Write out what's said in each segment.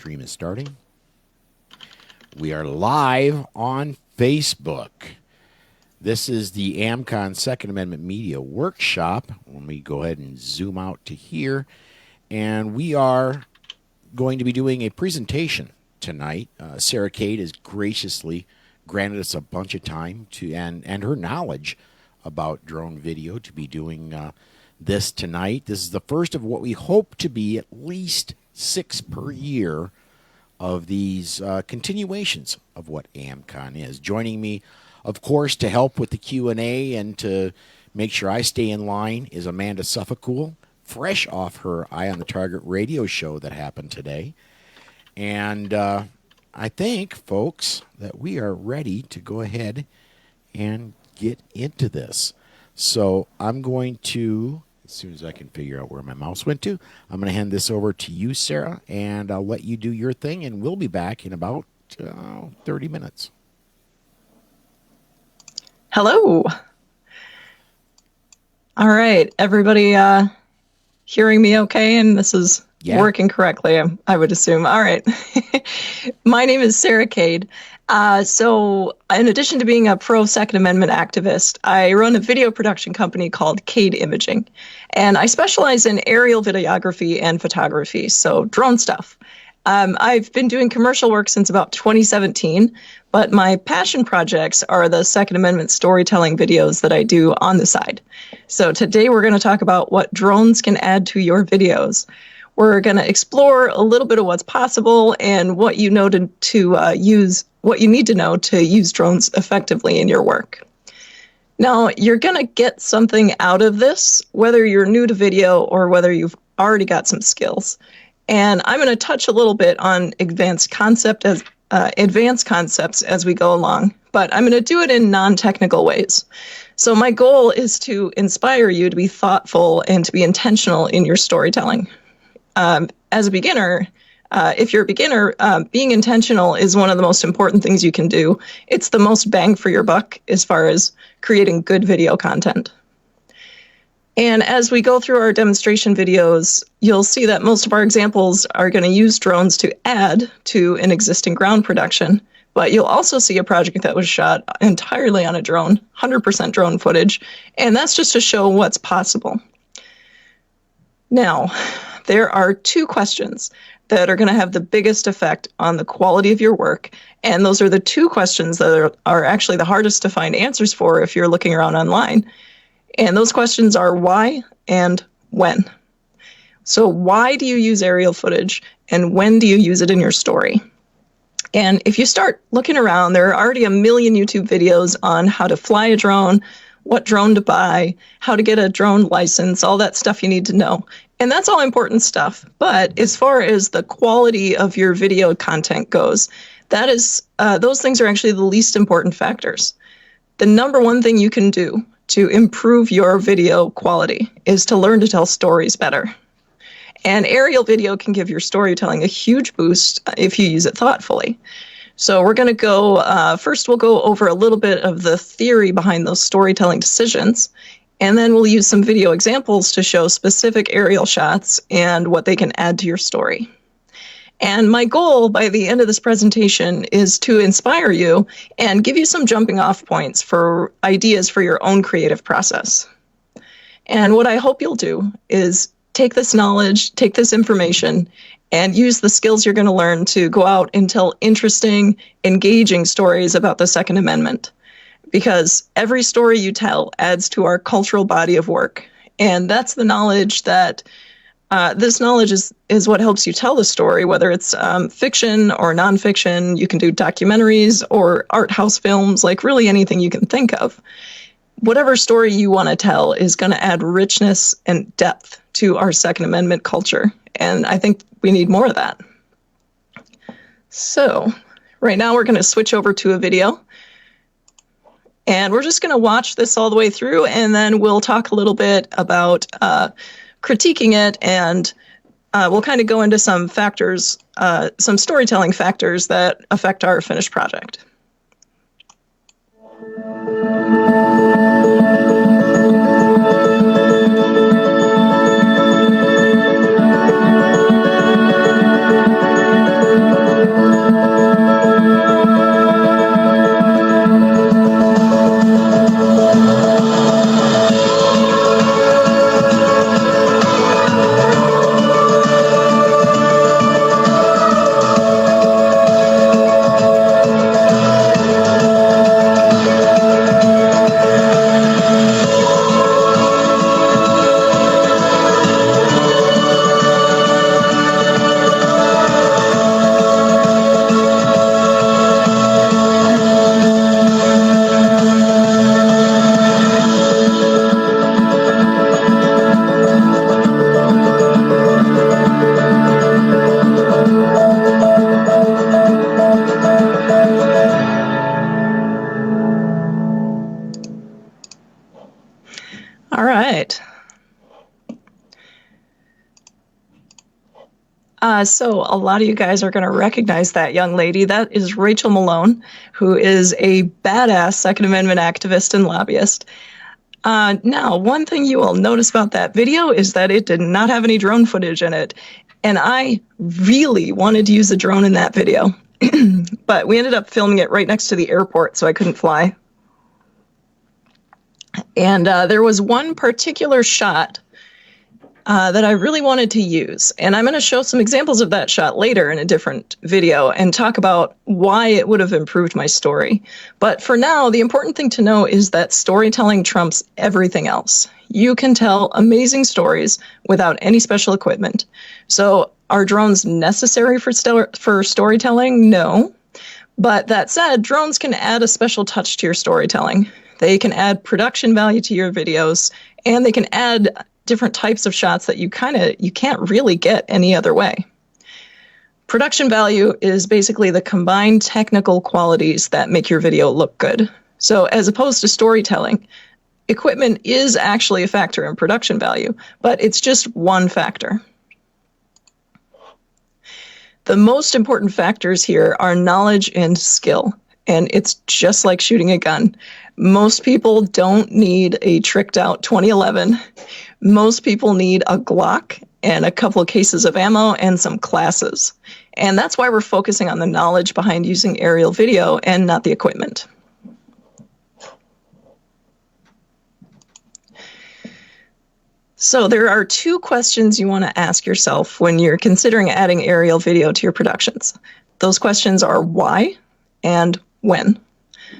stream is starting. We are live on Facebook. This is the AmmCon Second Amendment Media Workshop. Let me go ahead and zoom out to here. And we are going to be doing a presentation tonight. Sarah Cade has graciously granted us a bunch of time to and her knowledge about drone video to be doing this tonight. This is the first of what we hope to be at least 6 per year of these continuations of what AmmCon is. Joining me, of course, to help with the Q&A and to make sure I stay in line is Amanda Suffolcool, fresh off her Eye on the Target radio show that happened today. And I think, folks, that we are ready to go ahead and get into this. So I'm going to, as soon as I can figure out where my mouse went to, I'm going to hand this over to you, Sarah, and I'll let you do your thing, and we'll be back in about 30 minutes. Hello. All right, everybody hearing me okay? And this is working correctly, I would assume. All right. My name is Sarah Cade. So in addition to being a pro Second Amendment activist, I run a video production company called Cade Imaging, and I specialize in aerial videography and photography, so drone stuff. I've been doing commercial work since about 2017, but my passion projects are the Second Amendment storytelling videos that I do on the side. So today we're going to talk about what drones can add to your videos. We're going to explore a little bit of what's possible and what you know what you need to know to use drones effectively in your work. Now, you're going to get something out of this, whether you're new to video or whether you've already got some skills. And I'm going to touch a little bit on advanced concepts as we go along, but I'm going to do it in non-technical ways. So my goal is to inspire you to be thoughtful and to be intentional in your storytelling. As a beginner, if you're a beginner, being intentional is one of the most important things you can do. It's the most bang for your buck as far as creating good video content. And as we go through our demonstration videos, you'll see that most of our examples are going to use drones to add to an existing ground production. But you'll also see a project that was shot entirely on a drone, 100% drone footage. And that's just to show what's possible. Now, there are 2 questions that are going to have the biggest effect on the quality of your work. And those are the 2 questions that are actually the hardest to find answers for if you're looking around online. And those questions are why and when. So why do you use aerial footage and when do you use it in your story? And if you start looking around, there are already a million YouTube videos on how to fly a drone, what drone to buy, how to get a drone license, all that stuff you need to know. And that's all important stuff. But as far as the quality of your video content goes, that is, those things are actually the least important factors. The number one thing you can do to improve your video quality is to learn to tell stories better. And aerial video can give your storytelling a huge boost if you use it thoughtfully. So we're going to go, first we'll go over a little bit of the theory behind those storytelling decisions, and then we'll use some video examples to show specific aerial shots and what they can add to your story. And my goal by the end of this presentation is to inspire you and give you some jumping off points for ideas for your own creative process. And what I hope you'll do is take this knowledge, take this information, and use the skills you're going to learn to go out and tell interesting, engaging stories about the Second Amendment. Because every story you tell adds to our cultural body of work. And that's the knowledge that this knowledge is what helps you tell the story, whether it's fiction or nonfiction. You can do documentaries or art house films, like really anything you can think of. Whatever story you want to tell is going to add richness and depth to our Second Amendment culture. And I think we need more of that. So right now we're going to switch over to a video. And we're just going to watch this all the way through, and then we'll talk a little bit about critiquing it, and we'll kind of go into some factors, some storytelling factors that affect our finished project. So a lot of you guys are going to recognize that young lady. That is Rachel Malone, who is a badass Second Amendment activist and lobbyist. Now, one thing you will notice about that video is that it did not have any drone footage in it. And I really wanted to use a drone in that video. But we ended up filming it right next to the airport, so I couldn't fly. And there was one particular shot that I really wanted to use. And I'm going to show some examples of that shot later in a different video and talk about why it would have improved my story. But for now, the important thing to know is that storytelling trumps everything else. You can tell amazing stories without any special equipment. So are drones necessary for storytelling? No. But that said, drones can add a special touch to your storytelling. They can add production value to your videos, and they can add different types of shots that you can't really get any other way. Production value is basically the combined technical qualities that make your video look good. So as opposed to storytelling, equipment is actually a factor in production value, but it's just one factor. The most important factors here are knowledge and skill, and it's just like shooting a gun. Most people don't need a tricked out 2011. Most people need a Glock and a couple of cases of ammo and some classes. And that's why we're focusing on the knowledge behind using aerial video and not the equipment. So there are two questions you want to ask yourself when you're considering adding aerial video to your productions. Those questions are why and when.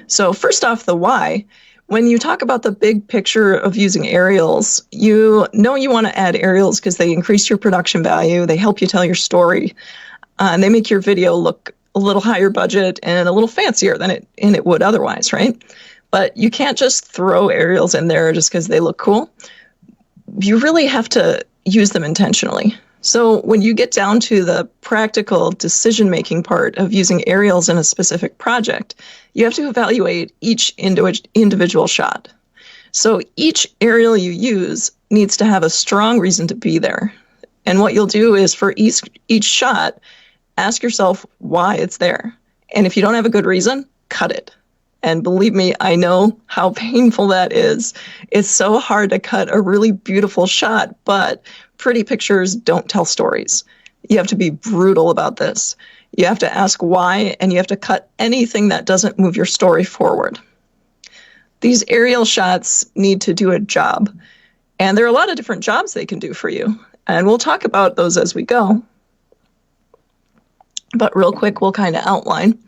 So first off, the why. When you talk about the big picture of using aerials, you know you want to add aerials because they increase your production value, they help you tell your story, and they make your video look a little higher budget and a little fancier than it would otherwise, right? But you can't just throw aerials in there just because they look cool. You really have to use them intentionally. So when you get down to the practical decision-making part of using aerials in a specific project, you have to evaluate each individual shot. So each aerial you use needs to have a strong reason to be there. And what you'll do is for each shot, ask yourself why it's there. And if you don't have a good reason, cut it. And believe me, I know how painful that is. It's so hard to cut a really beautiful shot, but pretty pictures don't tell stories. You have to be brutal about this. You have to ask why, and you have to cut anything that doesn't move your story forward. These aerial shots need to do a job, and there are a lot of different jobs they can do for you, and we'll talk about those as we go. But real quick, we'll kind of outline.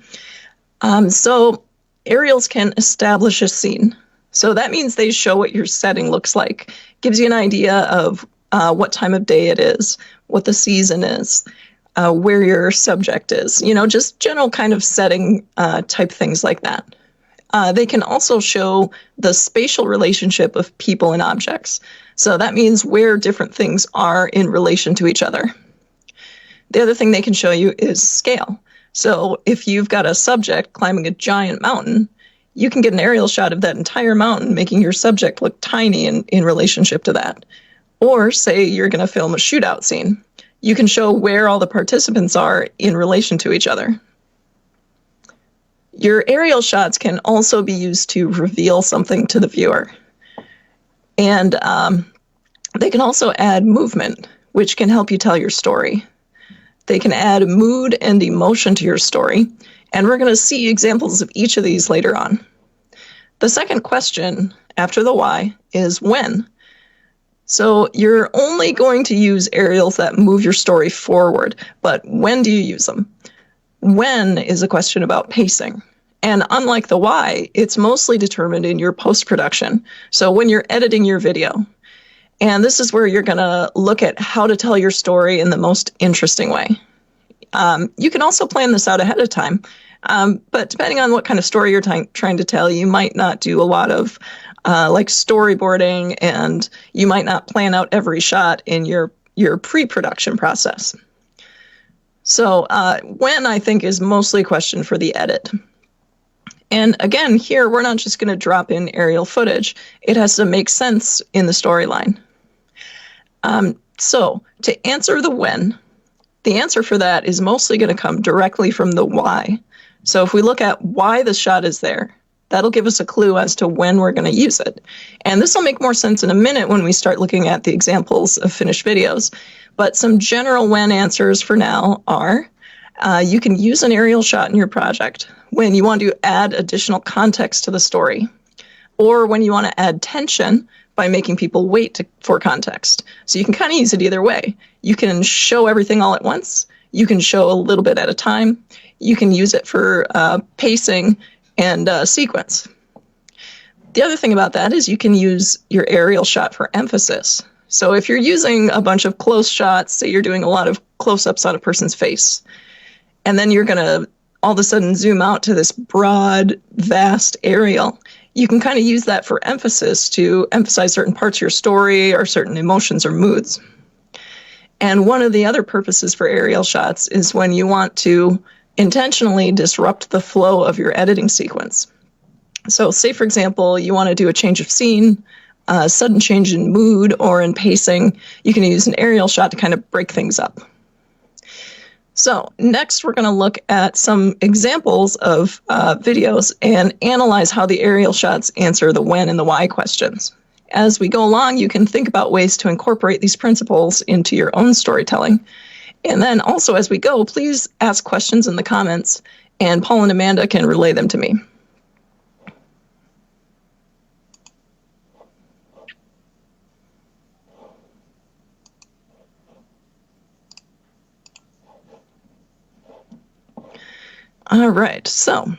So aerials can establish a scene. So that means they show what your setting looks like, gives you an idea of what time of day it is, what the season is, where your subject is, just general kind of setting type things like that. They can also show the spatial relationship of people and objects. So that means where different things are in relation to each other. The other thing they can show you is scale. So if you've got a subject climbing a giant mountain, you can get an aerial shot of that entire mountain, making your subject look tiny in relationship to that. Or say you're going to film a shootout scene. You can show where all the participants are in relation to each other. Your aerial shots can also be used to reveal something to the viewer. And they can also add movement, which can help you tell your story. They can add mood and emotion to your story, and we're going to see examples of each of these later on. The second question after the why is when. So you're only going to use aerials that move your story forward, but when do you use them? When is a question about pacing. And unlike the why, it's mostly determined in your post-production. So when you're editing your video. And this is where you're going to look at how to tell your story in the most interesting way. You can also plan this out ahead of time, but depending on what kind of story you're trying to tell, you might not do a lot of like storyboarding, and you might not plan out every shot in your pre-production process. So when, I think, is mostly a question for the edit. And again, here, we're not just going to drop in aerial footage. It has to make sense in the storyline. So to answer the when, the answer for that is mostly going to come directly from the why. So if we look at why the shot is there, that'll give us a clue as to when we're going to use it. And this will make more sense in a minute when we start looking at the examples of finished videos. But some general when answers for now are, you can use an aerial shot in your project when you want to add additional context to the story, or when you want to add tension by making people wait for context. So you can kind of use it either way. You can show everything all at once. You can show a little bit at a time. You can use it for pacing and sequence. The other thing about that is you can use your aerial shot for emphasis. So if you're using a bunch of close shots, say you're doing a lot of close-ups on a person's face, and then you're going to all of a sudden zoom out to this broad, vast aerial, you can kind of use that for emphasis to emphasize certain parts of your story or certain emotions or moods. And one of the other purposes for aerial shots is when you want to intentionally disrupt the flow of your editing sequence. So say, for example, you want to do a change of scene, a sudden change in mood or in pacing. You can use an aerial shot to kind of break things up. So next, we're going to look at some examples of videos and analyze how the aerial shots answer the when and the why questions. As we go along, you can think about ways to incorporate these principles into your own storytelling. And then also, as we go, please ask questions in the comments, and Paul and Amanda can relay them to me. All right, so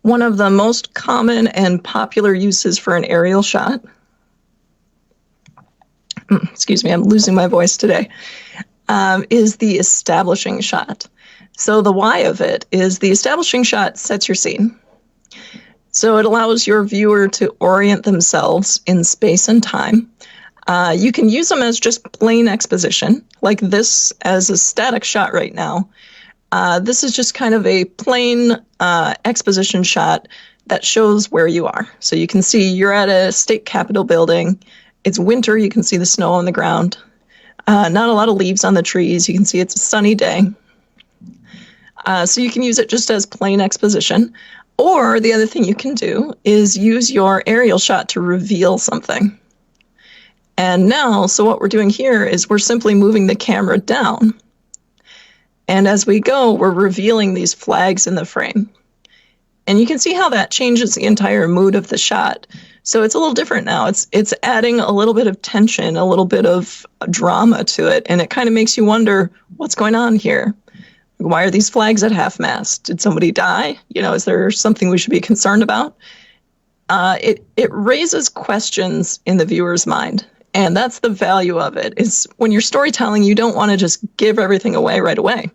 one of the most common and popular uses for an aerial shot, excuse me, I'm losing my voice today, is the establishing shot. So the why of it is the establishing shot sets your scene. So it allows your viewer to orient themselves in space and time. You can use them as just plain exposition, like this as a static shot right now. This is just kind of a plain exposition shot that shows where you are. So you can see you're at a state capitol building. It's winter. You can see the snow on the ground. Not a lot of leaves on the trees. You can see it's a sunny day. So you can use it just as plain exposition. Or the other thing you can do is use your aerial shot to reveal something. And now, so what we're doing here is we're simply moving the camera down. And as we go, we're revealing these flags in the frame. And you can see how that changes the entire mood of the shot. So it's a little different now. It's adding a little bit of tension, a little bit of drama to it. And it kind of makes you wonder, what's going on here? Why are these flags at half-mast? Did somebody die? You know, is there something we should be concerned about? It raises questions in the viewer's mind. And that's the value of it, is when you're storytelling, you don't want to just give everything away right away.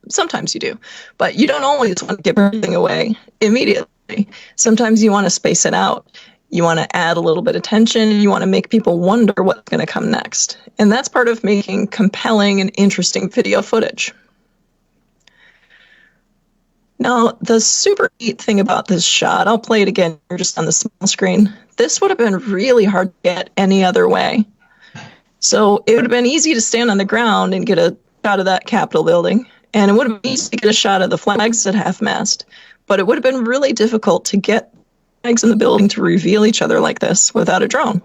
Sometimes you do, but you don't always want to give everything away immediately. Sometimes you want to space it out. You want to add a little bit of tension. You want to make people wonder what's going to come next. And that's part of making compelling and interesting video footage. Now, the super neat thing about this shot, I'll play it again here just on the small screen. This would have been really hard to get any other way. So it would have been easy to stand on the ground and get a shot of that Capitol building. And it would have been easy to get a shot of the flags at half-mast. But it would have been really difficult to get flags in the building to reveal each other like this without a drone.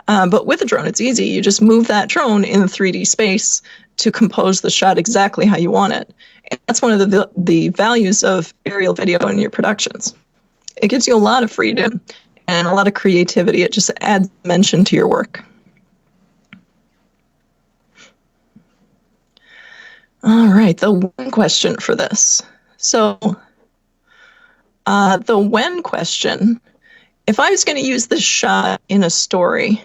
But with a drone, it's easy. You just move that drone in 3D space to compose the shot exactly how you want it. And that's one of the values of aerial video in your productions. It gives you a lot of freedom and a lot of creativity. It just adds dimension to your work. All right, the when question for this. So the when question, if I was going to use this shot in a story,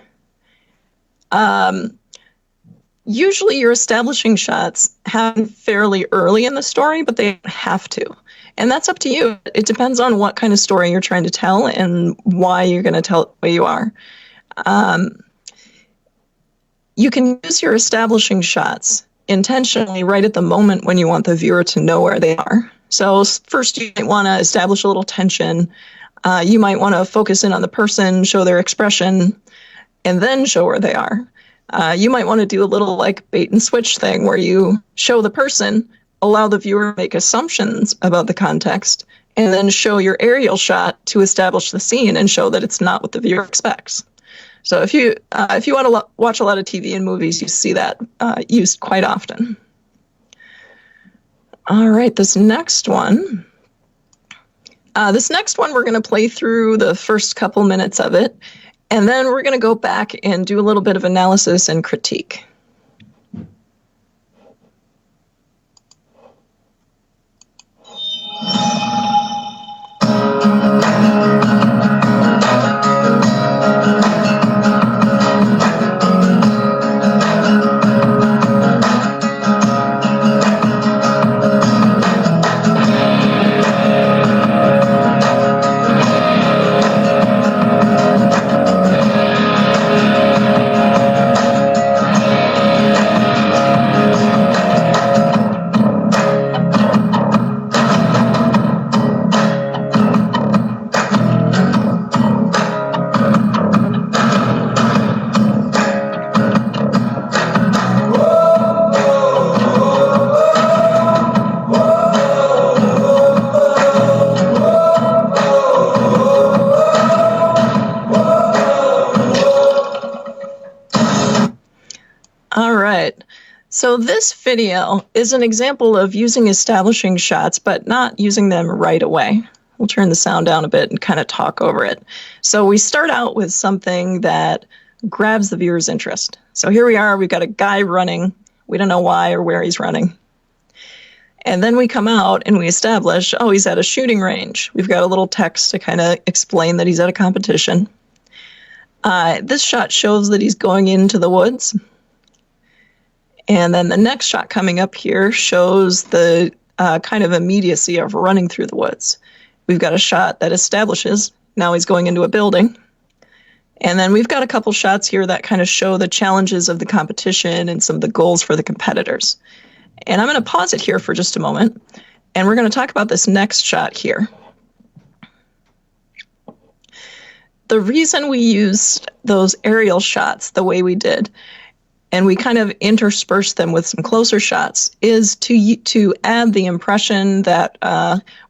usually your establishing shots happen fairly early in the story, but they don't have to. And that's up to you. It depends on what kind of story you're trying to tell and why you're going to tell it the way you are. You can use your establishing shots intentionally right at the moment when you want the viewer to know where they are. So first you might want to establish a little tension. You might want to focus in on the person, show their expression, and then show where they are. You might want to do a little like bait and switch thing where you show the person, allow the viewer to make assumptions about the context, and then show your aerial shot to establish the scene and show that it's not what the viewer expects. So if you want to watch a lot of TV and movies, you see that used quite often. All right, this next one we're going to play through the first couple minutes of it, and then we're going to go back and do a little bit of analysis and critique. So this video is an example of using establishing shots, but not using them right away. We'll turn the sound down a bit and kind of talk over it. So we start out with something that grabs the viewer's interest. So here we are, we've got a guy running. We don't know why or where he's running. And then we come out and we establish, oh, he's at a shooting range. We've got a little text to kind of explain that he's at a competition. This shot shows that he's going into the woods. And then the next shot coming up here shows the kind of immediacy of running through the woods. We've got a shot that establishes now he's going into a building. And then we've got a couple shots here that kind of show the challenges of the competition and some of the goals for the competitors. And I'm going to pause it here for just a moment. And we're going to talk about this next shot here. The reason we used those aerial shots the way we did, and we kind of intersperse them with some closer shots, is to add the impression that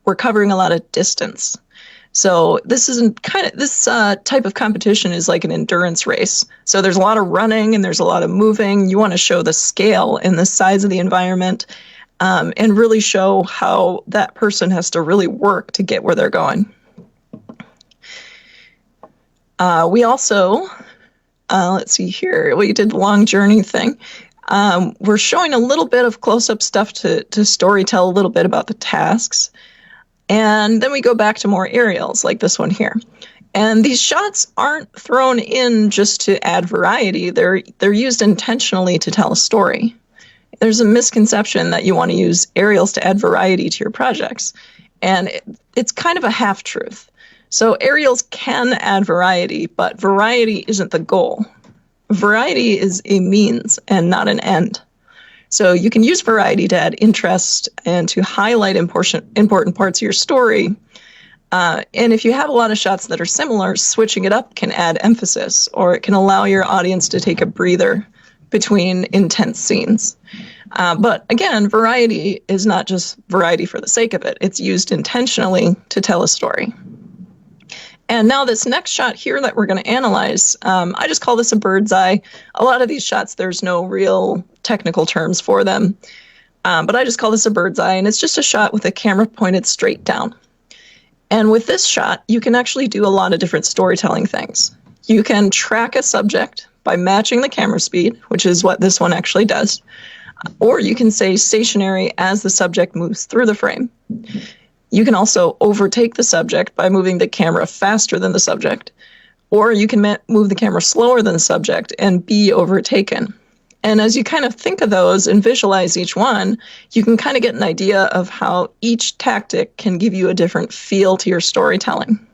we're covering a lot of distance. So this type of competition is like an endurance race. So there's a lot of running and there's a lot of moving. You want to show the scale and the size of the environment, and really show how that person has to really work to get where they're going. We also, let's see here, we did the long journey thing. We're showing a little bit of close-up stuff to storytell a little bit about the tasks. And then we go back to more aerials, like this one here. And these shots aren't thrown in just to add variety. They're used intentionally to tell a story. There's a misconception that you want to use aerials to add variety to your projects. And it's kind of a half-truth. So aerials can add variety, but variety isn't the goal. Variety is a means and not an end. So you can use variety to add interest and to highlight important parts of your story. And if you have a lot of shots that are similar, switching it up can add emphasis, or it can allow your audience to take a breather between intense scenes. But again, variety is not just variety for the sake of it. It's used intentionally to tell a story. And now this next shot here that we're going to analyze, I just call this a bird's eye. A lot of these shots, there's no real technical terms for them, but I just call this a bird's eye, and it's just a shot with a camera pointed straight down. And with this shot, you can actually do a lot of different storytelling things. You can track a subject by matching the camera speed, which is what this one actually does, or you can stay stationary as the subject moves through the frame. You can also overtake the subject by moving the camera faster than the subject, or you can move the camera slower than the subject and be overtaken. And as you kind of think of those and visualize each one, you can kind of get an idea of how each tactic can give you a different feel to your storytelling.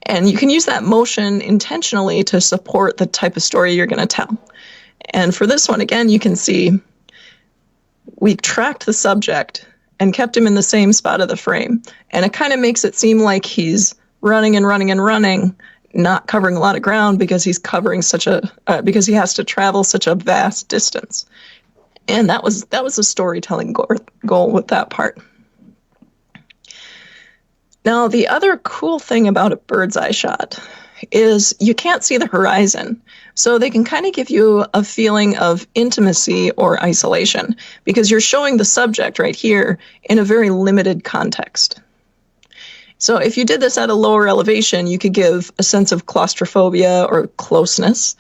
And you can use that motion intentionally to support the type of story you're going to tell. And for this one, again, you can see we tracked the subject and kept him in the same spot of the frame. And it kind of makes it seem like he's running and running and running, not covering a lot of ground because he's covering because he has to travel such a vast distance. And that was a storytelling goal with that part. Now, the other cool thing about a bird's eye shot is you can't see the horizon. So they can kind of give you a feeling of intimacy or isolation because you're showing the subject right here in a very limited context. So if you did this at a lower elevation, you could give a sense of claustrophobia or closeness.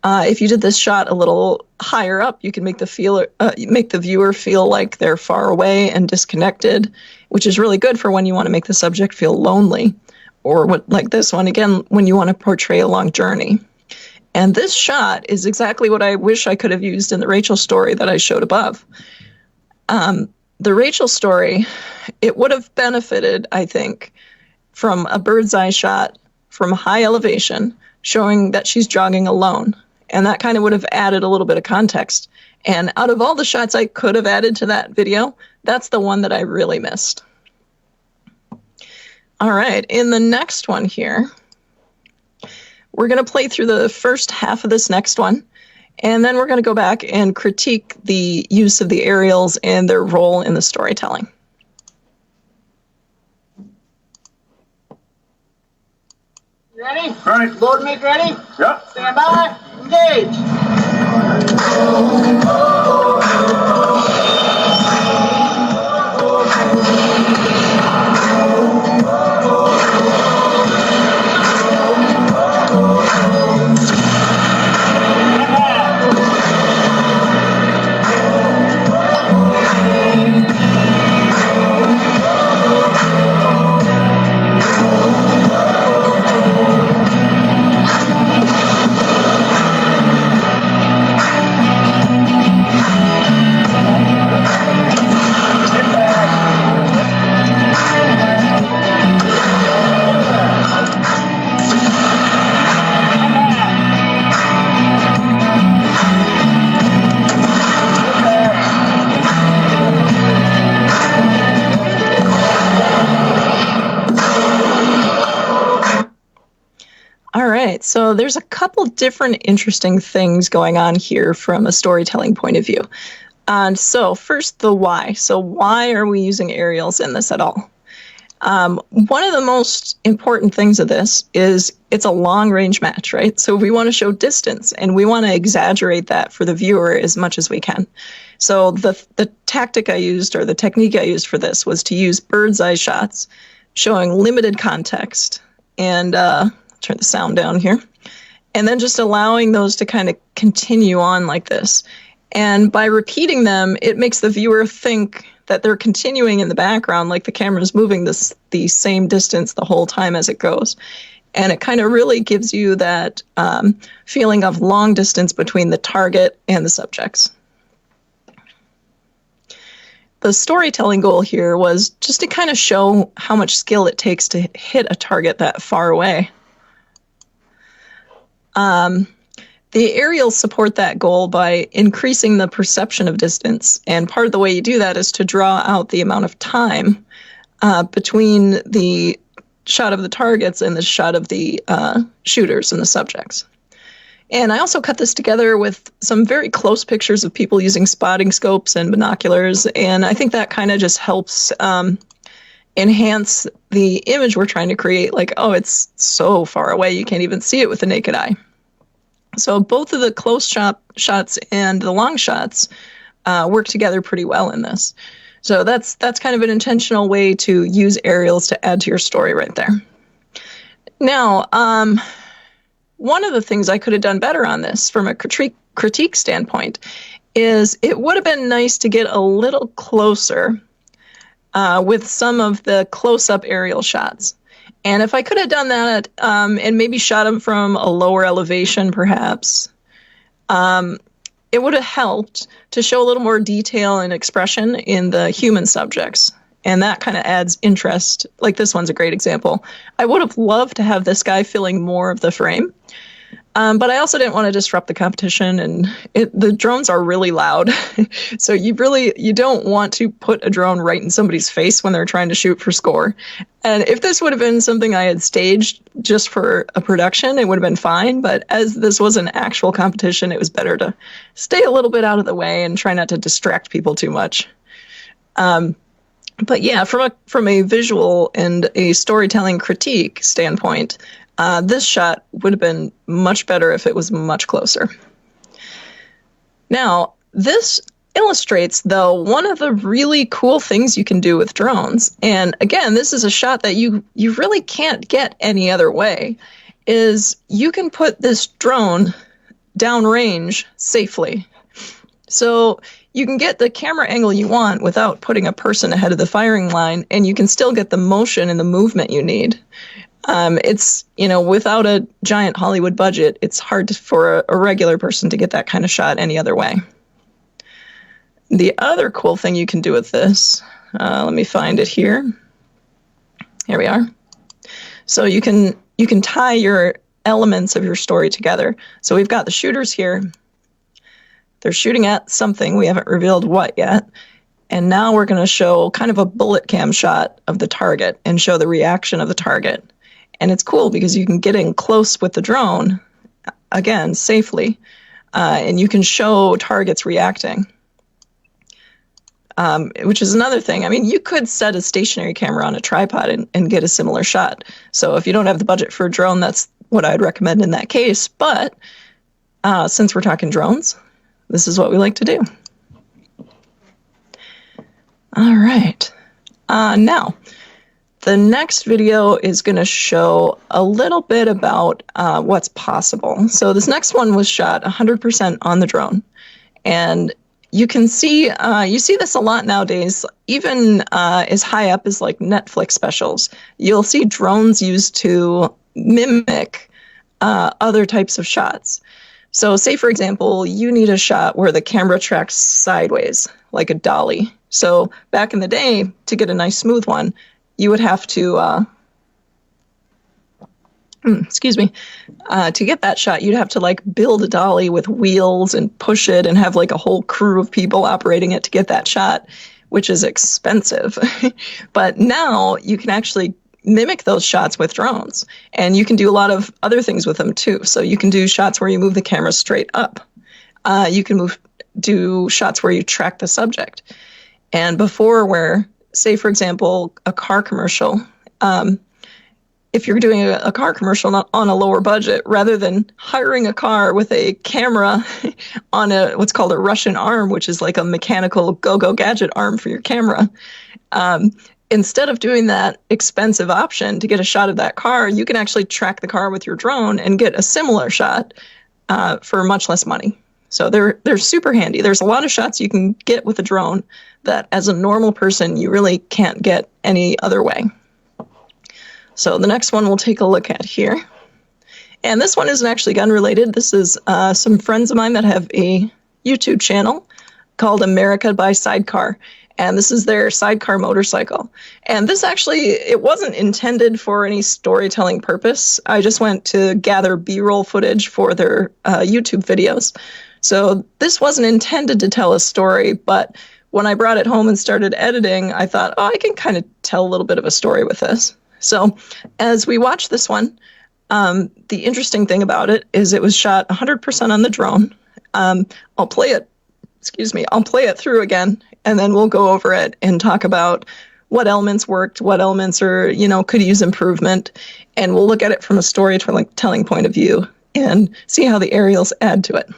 If you did this shot a little higher up, you can make the viewer feel like they're far away and disconnected, which is really good for when you want to make the subject feel lonely, or like this one, again, when you want to portray a long journey. And this shot is exactly what I wish I could have used in the Rachel story that I showed above. The Rachel story, it would have benefited, I think, from a bird's eye shot from high elevation showing that she's jogging alone. And that kind of would have added a little bit of context. And out of all the shots I could have added to that video, that's the one that I really missed. All right, in the next one here, we're going to play through the first half of this next one, and then we're going to go back and critique the use of the aerials and their role in the storytelling. You ready? Ready. Load make ready? Yep. Stand by. Engage. So there's a couple different interesting things going on here from a storytelling point of view. And so first, the why. So why are we using aerials in this at all? One of the most important things of this is it's a long-range match, right? So we want to show distance, and we want to exaggerate that for the viewer as much as we can. So the tactic I used, or the technique I used for this, was to use bird's eye shots showing limited context, and turn the sound down here, and then just allowing those to kind of continue on like this. And by repeating them, it makes the viewer think that they're continuing in the background, like the camera's moving the same distance the whole time as it goes. And it kind of really gives you that feeling of long distance between the target and the subjects. The storytelling goal here was just to kind of show how much skill it takes to hit a target that far away. The aerials support that goal by increasing the perception of distance, and part of the way you do that is to draw out the amount of time between the shot of the targets and the shot of the shooters and the subjects. And I also cut this together with some very close pictures of people using spotting scopes and binoculars, and I think that kind of just helps enhance the image we're trying to create, like, oh, it's so far away you can't even see it with the naked eye. So both of the close shots and the long shots work together pretty well in this. So that's kind of an intentional way to use aerials to add to your story right there. Now, one of the things I could have done better on this from a critique standpoint is it would have been nice to get a little closer with some of the close-up aerial shots. And if I could have done that and maybe shot them from a lower elevation, perhaps, it would have helped to show a little more detail and expression in the human subjects. And that kind of adds interest. Like this one's a great example. I would have loved to have this guy filling more of the frame. But I also didn't want to disrupt the competition, and the drones are really loud. So you don't want to put a drone right in somebody's face when they're trying to shoot for score. And if this would have been something I had staged just for a production, it would have been fine. But as this was an actual competition, it was better to stay a little bit out of the way and try not to distract people too much. But yeah, from a visual and a storytelling critique standpoint, this shot would have been much better if it was much closer. Now, this illustrates, though, one of the really cool things you can do with drones. And again, this is a shot that you really can't get any other way, is you can put this drone downrange safely. So you can get the camera angle you want without putting a person ahead of the firing line, and you can still get the motion and the movement you need. It's, without a giant Hollywood budget, it's hard for a regular person to get that kind of shot any other way. The other cool thing you can do with this, let me find it here. Here we are. So you can tie your elements of your story together. So we've got the shooters here. They're shooting at something. We haven't revealed what yet. And now we're going to show kind of a bullet cam shot of the target and show the reaction of the target. And it's cool because you can get in close with the drone, again, safely, and you can show targets reacting, which is another thing. I mean, you could set a stationary camera on a tripod and get a similar shot. So if you don't have the budget for a drone, that's what I'd recommend in that case. But since we're talking drones, this is what we like to do. All right. Now, the next video is going to show a little bit about what's possible. So this next one was shot 100% on the drone. And you can see, you see this a lot nowadays, even as high up as like Netflix specials. You'll see drones used to mimic other types of shots. So say, for example, you need a shot where the camera tracks sideways, like a dolly. So back in the day, to get a nice smooth one, you would have to, to get that shot, you'd have to like build a dolly with wheels and push it and have like a whole crew of people operating it to get that shot, which is expensive. But now you can actually mimic those shots with drones, and you can do a lot of other things with them too. So you can do shots where you move the camera straight up. You can do shots where you track the subject. And before, where, say, for example, a car commercial, if you're doing a car commercial on a lower budget, rather than hiring a car with a camera on what's called a Russian arm, which is like a mechanical go-go gadget arm for your camera, instead of doing that expensive option to get a shot of that car, you can actually track the car with your drone and get a similar shot for much less money. So they're super handy. There's a lot of shots you can get with a drone that as a normal person, you really can't get any other way. So the next one we'll take a look at here. And this one isn't actually gun related. This is some friends of mine that have a YouTube channel called America by Sidecar. And this is their sidecar motorcycle. And this actually, it wasn't intended for any storytelling purpose. I just went to gather B-roll footage for their YouTube videos. So this wasn't intended to tell a story, but when I brought it home and started editing, I thought, I can kind of tell a little bit of a story with this. So as we watch this one, the interesting thing about it is it was shot 100% on the drone. I'll play it through again, and then we'll go over it and talk about what elements worked, what elements are, could use improvement, and we'll look at it from a storytelling point of view and see how the aerials add to it.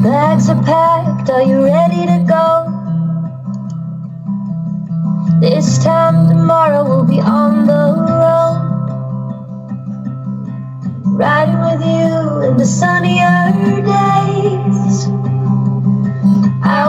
Bags are packed, are you ready to go? This time tomorrow we'll be on the road, riding with you in the sunnier days. I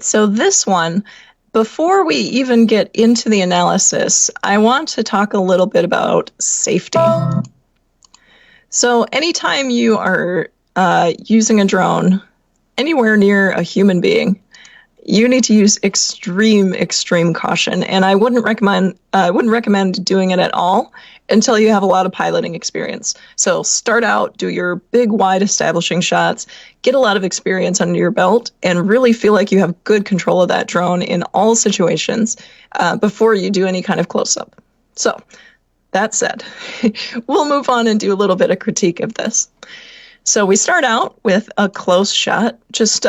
right, so this one, before we even get into the analysis, I want to talk a little bit about safety. So anytime you are using a drone anywhere near a human being, you need to use extreme caution, and I wouldn't recommend doing it at all until you have a lot of piloting experience. So start out, do your big, wide establishing shots, get a lot of experience under your belt, and really feel like you have good control of that drone in all situations before you do any kind of close-up. So that said, we'll move on and do a little bit of critique of this. So we start out with a close shot. Just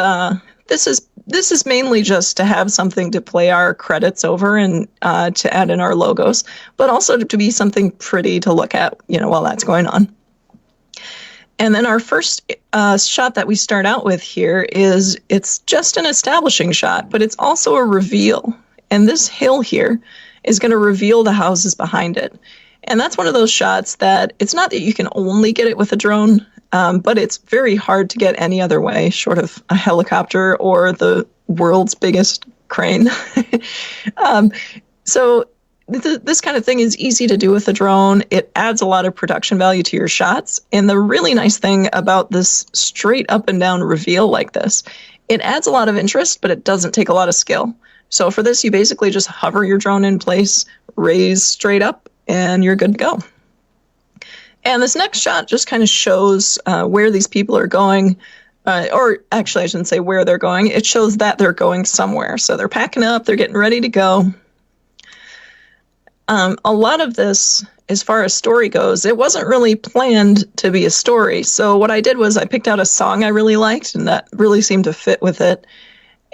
this is mainly just to have something to play our credits over and to add in our logos, but also to be something pretty to look at, while that's going on. And then our first shot that we start out with here it's just an establishing shot, but it's also a reveal. And this hill here is going to reveal the houses behind it. And that's one of those shots that it's not that you can only get it with a drone, but it's very hard to get any other way, short of a helicopter or the world's biggest crane. So this kind of thing is easy to do with a drone. It adds a lot of production value to your shots. And the really nice thing about this straight up and down reveal like this, it adds a lot of interest, but it doesn't take a lot of skill. So for this, you basically just hover your drone in place, raise straight up, and you're good to go. And this next shot just kind of shows where these people are going, or actually I shouldn't say where they're going. It shows that they're going somewhere. So they're packing up, they're getting ready to go. A lot of this, as far as story goes, it wasn't really planned to be a story. So what I did was I picked out a song I really liked, and that really seemed to fit with it.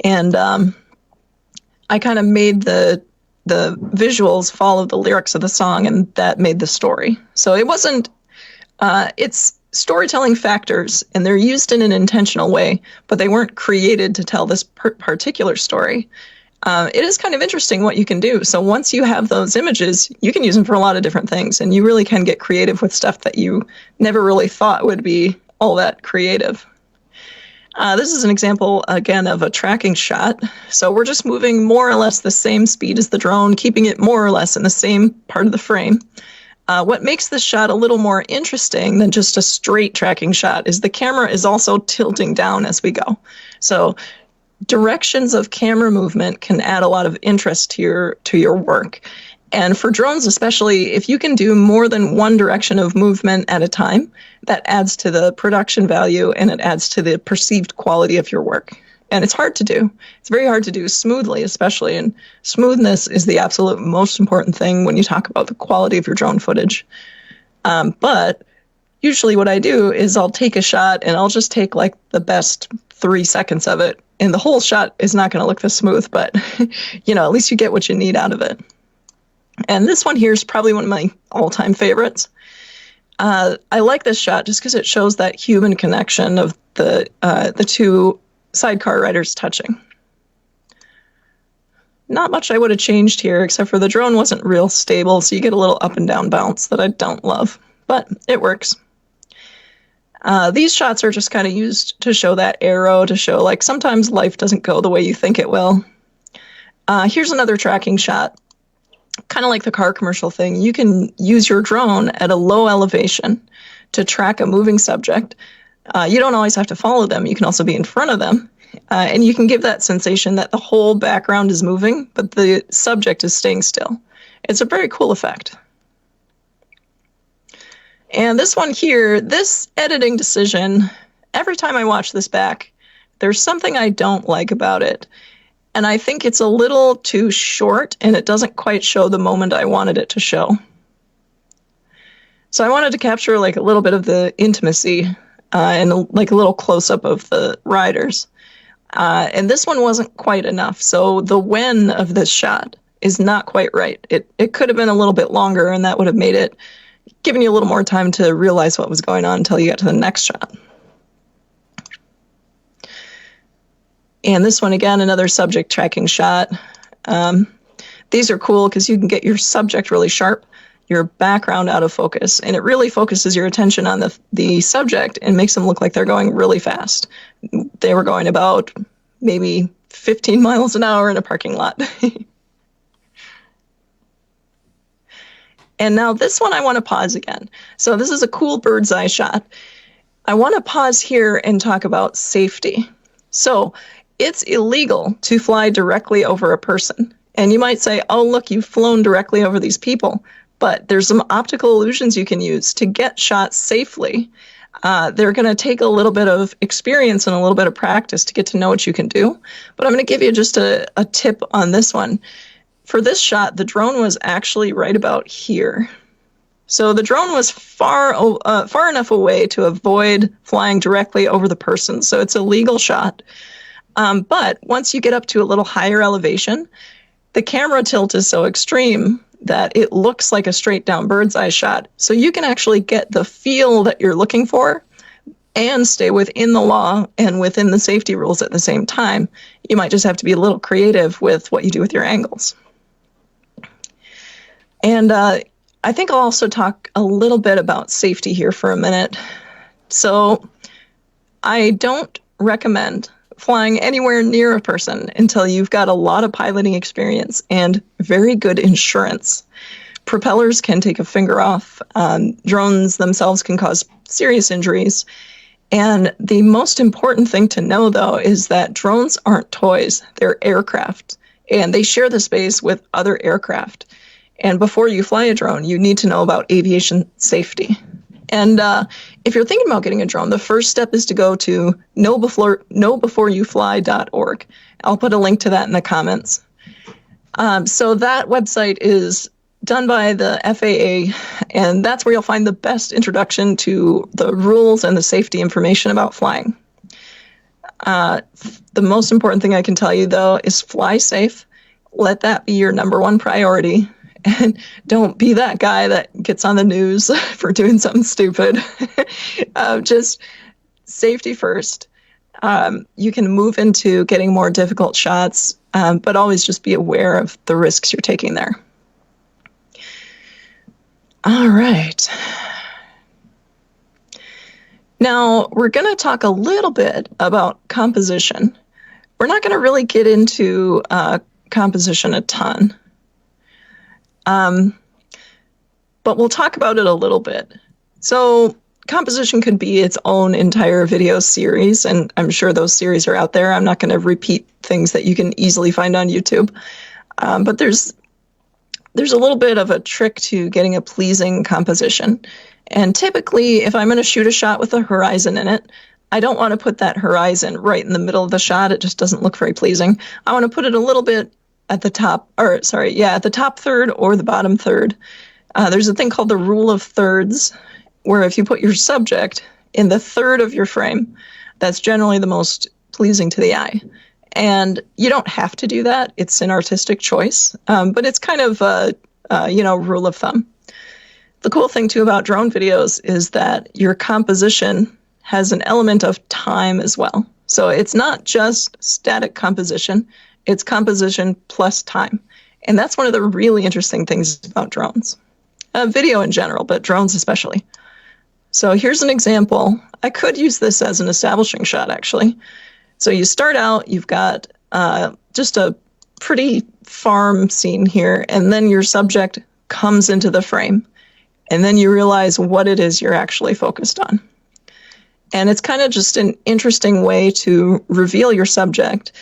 And I kind of made the visuals follow the lyrics of the song, and that made the story. So it wasn't, it's storytelling factors, and they're used in an intentional way, but they weren't created to tell this particular story. It is kind of interesting what you can do. So once you have those images, you can use them for a lot of different things, and you really can get creative with stuff that you never really thought would be all that creative. This is an example, again, of a tracking shot. So we're just moving more or less the same speed as the drone, keeping it more or less in the same part of the frame. What makes this shot a little more interesting than just a straight tracking shot is the camera is also tilting down as we go. So directions of camera movement can add a lot of interest to your work. And for drones especially, if you can do more than one direction of movement at a time, that adds to the production value and it adds to the perceived quality of your work. And it's hard to do. It's very hard to do smoothly, especially. And smoothness is the absolute most important thing when you talk about the quality of your drone footage. But usually what I do is I'll take a shot and I'll just take like the best 3 seconds of it. And the whole shot is not going to look this smooth, but at least you get what you need out of it. And this one here is probably one of my all-time favorites. I like this shot just because it shows that human connection of the two sidecar riders touching. Not much I would have changed here, except for the drone wasn't real stable, so you get a little up and down bounce that I don't love, but it works. These shots are just kind of used to show that arrow, to show like sometimes life doesn't go the way you think it will. Here's another tracking shot. Kind of like the car commercial thing, you can use your drone at a low elevation to track a moving subject. You don't always have to follow them. You can also be in front of them. And you can give that sensation that the whole background is moving, but the subject is staying still. It's a very cool effect. And this one here, this editing decision, every time I watch this back, there's something I don't like about it. And I think it's a little too short, and it doesn't quite show the moment I wanted it to show. So I wanted to capture like a little bit of the intimacy and like a little close-up of the riders. And this one wasn't quite enough. So the when of this shot is not quite right. It could have been a little bit longer, and that would have made it, giving you a little more time to realize what was going on until you got to the next shot. And this one, again, another subject tracking shot. These are cool because you can get your subject really sharp, your background out of focus, and it really focuses your attention on the subject and makes them look like they're going really fast. They were going about maybe 15 miles an hour in a parking lot. And now this one I want to pause again. So this is a cool bird's eye shot. I want to pause here and talk about safety. So it's illegal to fly directly over a person. And you might say, oh, look, you've flown directly over these people. But there's some optical illusions you can use to get shots safely. They're going to take a little bit of experience and a little bit of practice to get to know what you can do. But I'm going to give you just a tip on this one. For this shot, the drone was actually right about here. So the drone was far enough away to avoid flying directly over the person. So it's a legal shot. But once you get up to a little higher elevation, the camera tilt is so extreme that it looks like a straight down bird's eye shot. So you can actually get the feel that you're looking for and stay within the law and within the safety rules at the same time. You might just have to be a little creative with what you do with your angles. And I think I'll also talk a little bit about safety here for a minute. So I don't recommend flying anywhere near a person until you've got a lot of piloting experience and very good insurance. Propellers can take a finger off. Drones themselves can cause serious injuries. And the most important thing to know, though, is that drones aren't toys. They're aircraft, and they share the space with other aircraft. And before you fly a drone, you need to know about aviation safety. And if you're thinking about getting a drone, the first step is to go to knowbeforeyoufly.org. I'll put a link to that in the comments. So that website is done by the FAA, and that's where you'll find the best introduction to the rules and the safety information about flying. The most important thing I can tell you, though, is fly safe. Let that be your number one priority. And don't be that guy that gets on the news for doing something stupid. Just safety first. You can move into getting more difficult shots, but always just be aware of the risks you're taking there. All right. Now, we're going to talk a little bit about composition. We're not going to really get into composition a ton. But we'll talk about it a little bit. So composition could be its own entire video series, and I'm sure those series are out there. I'm not going to repeat things that you can easily find on YouTube. But there's a little bit of a trick to getting a pleasing composition. And typically, if I'm going to shoot a shot with a horizon in it, I don't want to put that horizon right in the middle of the shot. It just doesn't look very pleasing. I want to put it a little bit at the top, at the top third or the bottom third. There's a thing called the rule of thirds, where if you put your subject in the third of your frame, that's generally the most pleasing to the eye. And you don't have to do that. It's an artistic choice, but it's kind of a rule of thumb. The cool thing, too, about drone videos is that your composition has an element of time as well. So it's not just static composition. It's composition plus time. And that's one of the really interesting things about drones. Video in general, but drones especially. So here's an example. I could use this as an establishing shot, actually. So you start out, you've got just a pretty farm scene here, and then your subject comes into the frame. And then you realize what it is you're actually focused on. And it's kind of just an interesting way to reveal your subject.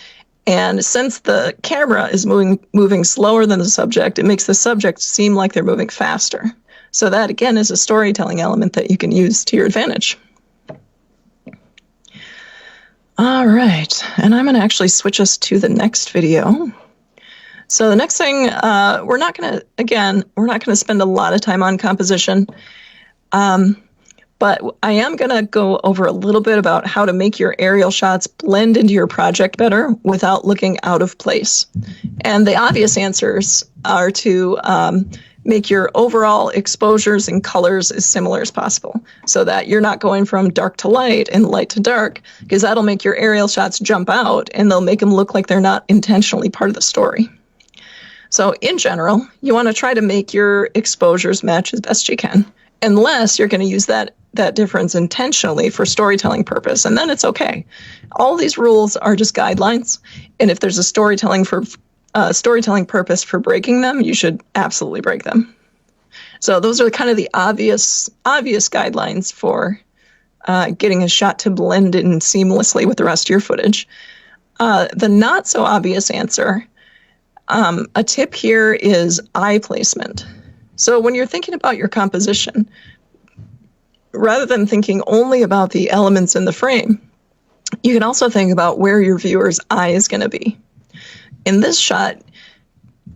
And since the camera is moving slower than the subject, it makes the subject seem like they're moving faster. So that, again, is a storytelling element that you can use to your advantage. All right, and I'm going to actually switch us to the next video. So the next thing, we're not going to spend a lot of time on composition. But I am going to go over a little bit about how to make your aerial shots blend into your project better without looking out of place. And the obvious answers are to make your overall exposures and colors as similar as possible so that you're not going from dark to light and light to dark, because that'll make your aerial shots jump out and they'll make them look like they're not intentionally part of the story. So in general, you want to try to make your exposures match as best you can. unless you're going to use that difference intentionally for storytelling purpose, and then it's okay. All these rules are just guidelines, and if there's a storytelling purpose for breaking them, you should absolutely break them. So those are kind of the obvious guidelines for getting a shot to blend in seamlessly with the rest of your footage. The not so obvious answer, a tip here is eye placement. So when you're thinking about your composition, rather than thinking only about the elements in the frame, you can also think about where your viewer's eye is going to be. In this shot,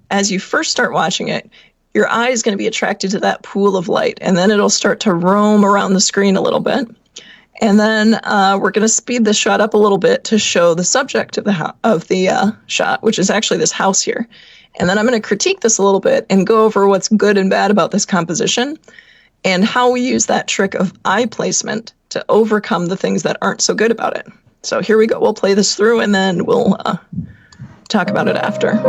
as you first start watching it, your eye is going to be attracted to that pool of light, and then it'll start to roam around the screen a little bit. And then we're going to speed the shot up a little bit to show the subject of the shot, which is actually this house here. And then I'm going to critique this a little bit and go over what's good and bad about this composition and how we use that trick of eye placement to overcome the things that aren't so good about it. So here we go. We'll play this through, and then we'll talk about it after.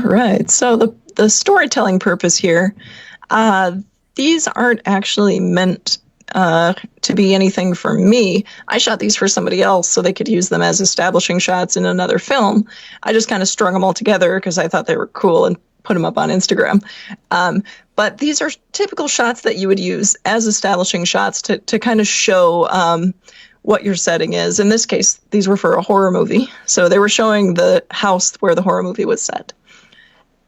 Right. So the storytelling purpose here, these aren't actually meant to be anything for me. I shot these for somebody else so they could use them as establishing shots in another film. I just kind of strung them all together because I thought they were cool and put them up on Instagram. But these are typical shots that you would use as establishing shots to kind of show what your setting is. In this case, these were for a horror movie. So they were showing the house where the horror movie was set.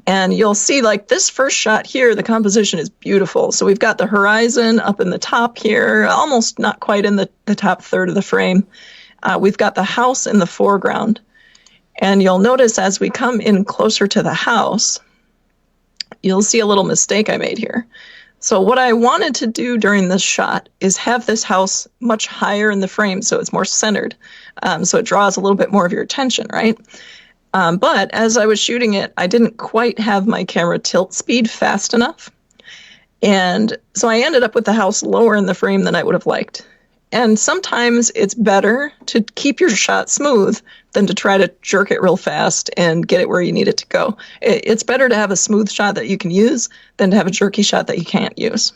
And you'll see, like, this first shot here, the composition is beautiful. So we've got the horizon up in the top here, almost not quite in the top third of the frame. We've got the house in the foreground. And you'll notice as we come in closer to the house, you'll see a little mistake I made here. So what I wanted to do during this shot is have this house much higher in the frame so it's more centered. So it draws a little bit more of your attention, right? But as I was shooting it, I didn't quite have my camera tilt speed fast enough. And so I ended up with the house lower in the frame than I would have liked. And sometimes it's better to keep your shot smooth than to try to jerk it real fast and get it where you need it to go. It's better to have a smooth shot that you can use than to have a jerky shot that you can't use.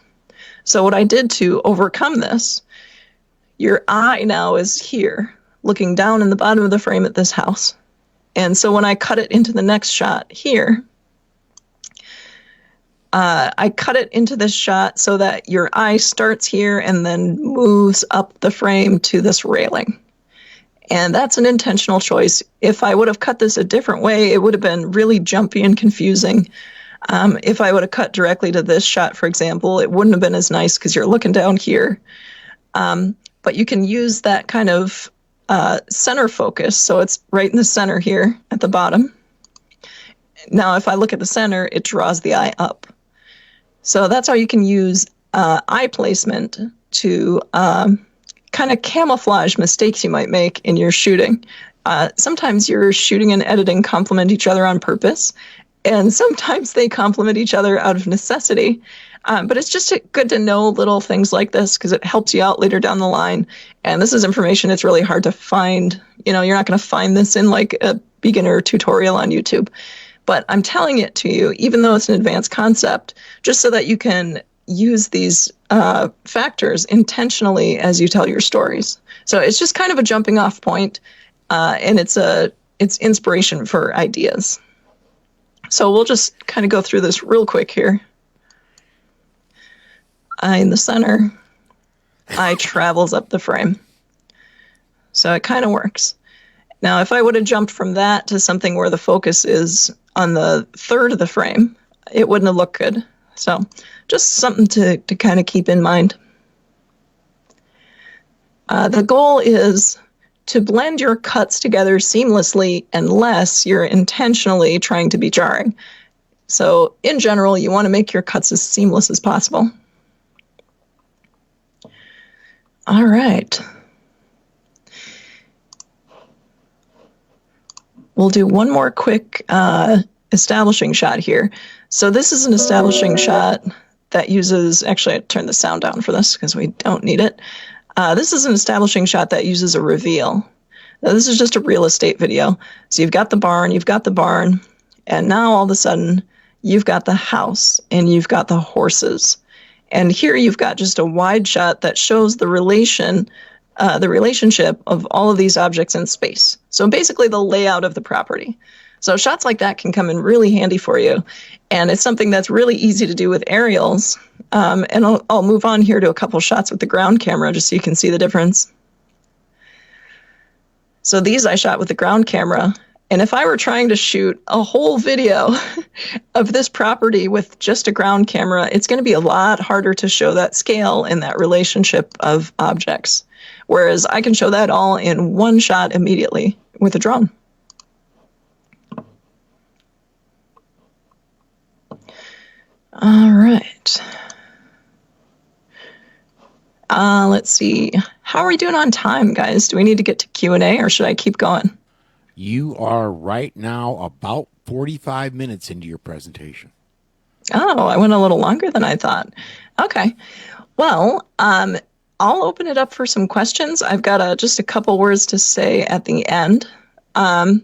So what I did to overcome this, your eye now is here, looking down in the bottom of the frame at this house. And so when I cut it into the next shot here, I cut it into this shot so that your eye starts here and then moves up the frame to this railing. And that's an intentional choice. If I would have cut this a different way, it would have been really jumpy and confusing. If I would have cut directly to this shot, for example, it wouldn't have been as nice because you're looking down here. But you can use that kind of center focus. So it's right in the center here at the bottom. Now, if I look at the center, it draws the eye up. So that's how you can use eye placement to kind of camouflage mistakes you might make in your shooting. Sometimes your shooting and editing complement each other on purpose, and sometimes they complement each other out of necessity. But it's just good to know little things like this because it helps you out later down the line. And this is information it's really hard to find. You know, you're not going to find this in like a beginner tutorial on YouTube. But I'm telling it to you, even though it's an advanced concept, just so that you can use these factors intentionally as you tell your stories. So it's just kind of a jumping off point, and it's inspiration for ideas. So we'll just kind of go through this real quick here. Eye in the center, eye travels up the frame. So it kind of works. Now, if I would have jumped from that to something where the focus is on the third of the frame, it wouldn't have looked good. So just something to kind of keep in mind. The goal is to blend your cuts together seamlessly unless you're intentionally trying to be jarring. So in general, you want to make your cuts as seamless as possible. All right. we'll do one more quick establishing shot here. So this is an establishing shot that uses, actually I turned the sound down for this because we don't need it. This is an establishing shot that uses a reveal. Now, this is just a real estate video. So you've got the barn, and now all of a sudden you've got the house and you've got the horses. And here you've got just a wide shot that shows the relationship of all of these objects in space. So basically the layout of the property. So shots like that can come in really handy for you. And it's something that's really easy to do with aerials. And I'll move on here to a couple shots with the ground camera just so you can see the difference. So these I shot with the ground camera. And if I were trying to shoot a whole video of this property with just a ground camera, it's going to be a lot harder to show that scale and that relationship of objects. Whereas I can show that all in one shot immediately with a drone. All right. Let's see. How are we doing on time, guys? Do we need to get to Q&A or should I keep going? You are right now about 45 minutes into your presentation. Oh, I went a little longer than I thought. Okay. Well, I'll open it up for some questions. I've got just a couple words to say at the end. But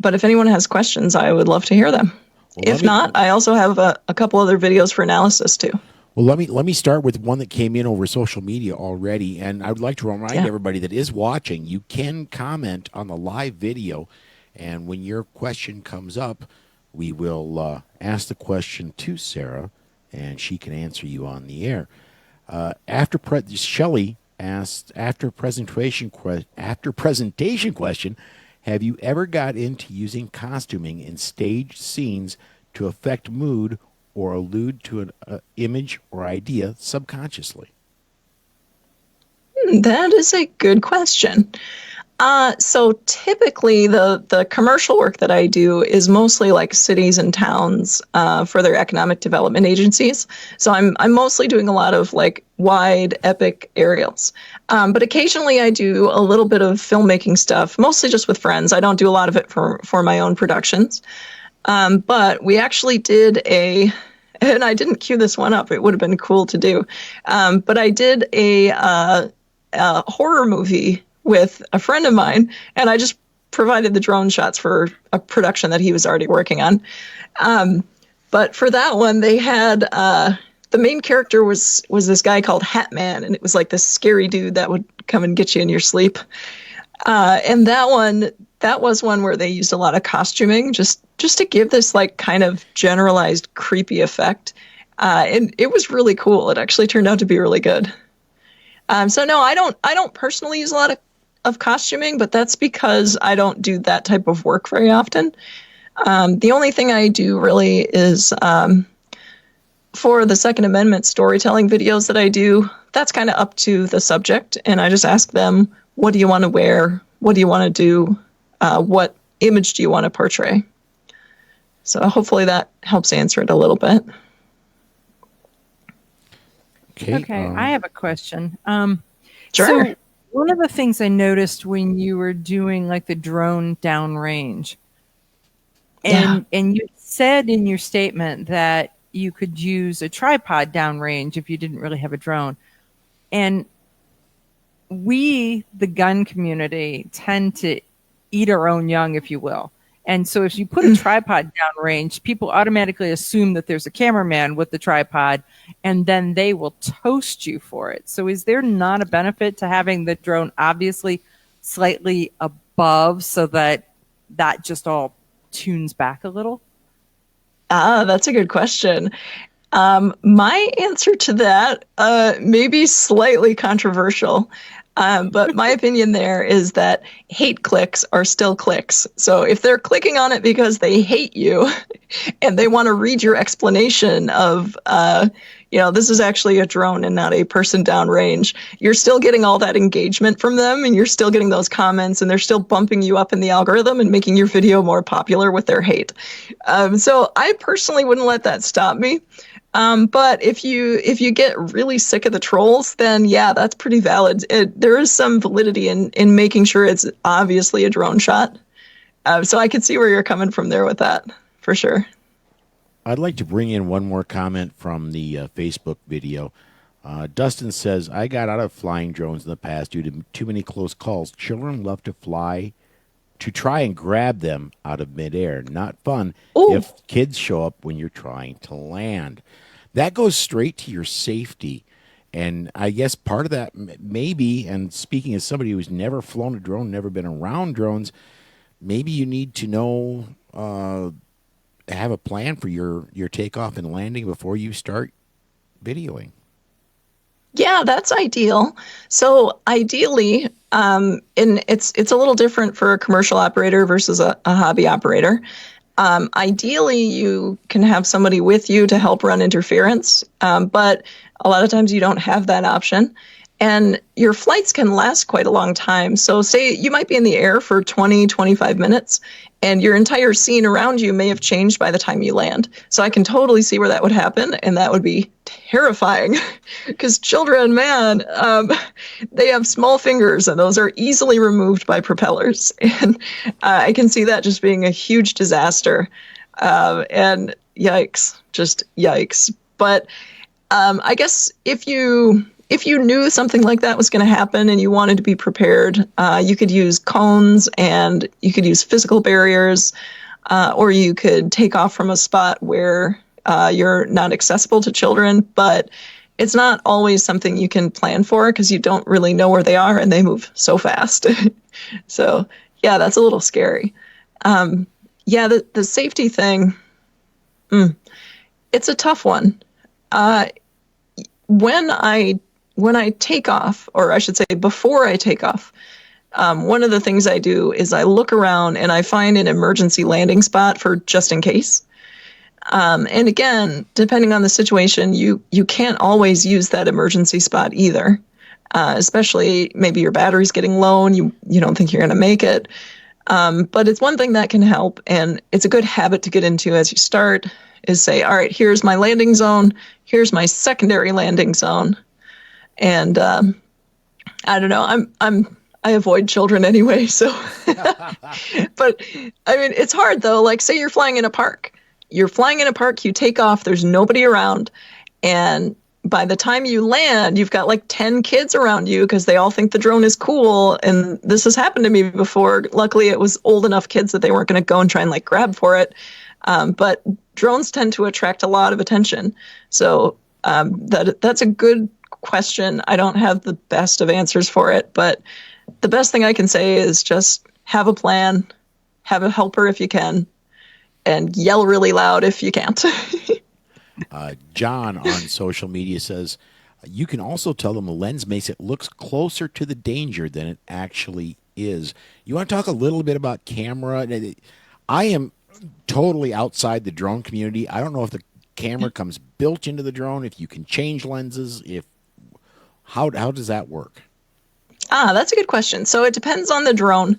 if anyone has questions, I would love to hear them. Well, if not, I also have a couple other videos for analysis too. Well, let me start with one that came in over social media already, and I would like to remind everybody that is watching, you can comment on the live video, and when your question comes up, we will ask the question to Sarah, and she can answer you on the air. Shelley asked, after presentation question, have you ever got into using costuming in staged scenes to affect mood or allude to an image or idea subconsciously? That is a good question. So typically the commercial work that I do is mostly like cities and towns for their economic development agencies. So I'm mostly doing a lot of like wide epic aerials. But occasionally I do a little bit of filmmaking stuff, mostly just with friends. I don't do a lot of it for my own productions. But we actually did and I didn't cue this one up. It would have been cool to do. But I did a horror movie with a friend of mine, and I just provided the drone shots for a production that he was already working on. But for that one, they had the main character was this guy called Hat Man, and it was like this scary dude that would come and get you in your sleep. And that was one where they used a lot of costuming just to give this like kind of generalized creepy effect. And it was really cool. It actually turned out to be really good. So no, I don't personally use a lot of costuming, but that's because I don't do that type of work very often. The only thing I do really is for the Second Amendment storytelling videos that I do, that's kind of up to the subject. And I just ask them, what do you want to wear? What do you want to do? What image do you want to portray? So hopefully that helps answer it a little bit. Okay, I have a question. Sure. So one of the things I noticed when you were doing like the drone downrange, and you said in your statement that you could use a tripod downrange if you didn't really have a drone. And we, the gun community, tend to eat our own young, if you will. And so if you put a tripod downrange, people automatically assume that there's a cameraman with the tripod, and then they will toast you for it. So is there not a benefit to having the drone obviously slightly above so that just all tunes back a little? That's a good question. My answer to that may be slightly controversial. But my opinion there is that hate clicks are still clicks. So if they're clicking on it because they hate you and they want to read your explanation of, this is actually a drone and not a person downrange, you're still getting all that engagement from them, and you're still getting those comments, and they're still bumping you up in the algorithm and making your video more popular with their hate. So I personally wouldn't let that stop me. But if you get really sick of the trolls, then yeah, that's pretty valid. There is some validity in making sure it's obviously a drone shot. So I can see where you're coming from there with that, for sure. I'd like to bring in one more comment from the Facebook video. Dustin says, I got out of flying drones in the past due to too many close calls. Children love to fly to try and grab them out of midair. Not fun Ooh. if kids show up when you're trying to land. That goes straight to your safety. And I guess part of that maybe, and speaking as somebody who's never flown a drone, never been around drones, maybe you need to know, have a plan for your takeoff and landing before you start videoing. Yeah, that's ideal. So ideally, and it's a little different for a commercial operator versus a hobby operator. Ideally, you can have somebody with you to help run interference, but a lot of times you don't have that option. And your flights can last quite a long time. So say you might be in the air for 20, 25 minutes, and your entire scene around you may have changed by the time you land. So I can totally see where that would happen, and that would be terrifying. Because children, man, they have small fingers, and those are easily removed by propellers. And I can see that just being a huge disaster. And yikes, just yikes. But I guess if you knew something like that was going to happen and you wanted to be prepared, you could use cones and you could use physical barriers, or you could take off from a spot where you're not accessible to children. But it's not always something you can plan for because you don't really know where they are and they move so fast. So, yeah, that's a little scary. Yeah, the safety thing, it's a tough one. When I take off, or I should say before I take off, one of the things I do is I look around and I find an emergency landing spot for just in case. And again, depending on the situation, you can't always use that emergency spot either, especially maybe your battery's getting low and you don't think you're going to make it. But it's one thing that can help, and it's a good habit to get into as you start, is say, all right, here's my landing zone, here's my secondary landing zone. And I don't know, I avoid children anyway, so but I mean, it's hard though. Like, say you're flying in a park. You're flying in a park, you take off, there's nobody around, and by the time you land, you've got like 10 kids around you because they all think the drone is cool. And this has happened to me before. Luckily, it was old enough kids that they weren't going to go and try and like grab for it. But drones tend to attract a lot of attention. So that's a good question. I don't have the best of answers for it, but the best thing I can say is just have a plan, have a helper if you can, and yell really loud if you can't. John on social media says, you can also tell them the lens makes it looks closer to the danger than it actually is. You want to talk a little bit about camera? I am totally outside the drone community. I don't know if the camera comes built into the drone, if you can change lenses, how does that work? That's a good question. So it depends on the drone.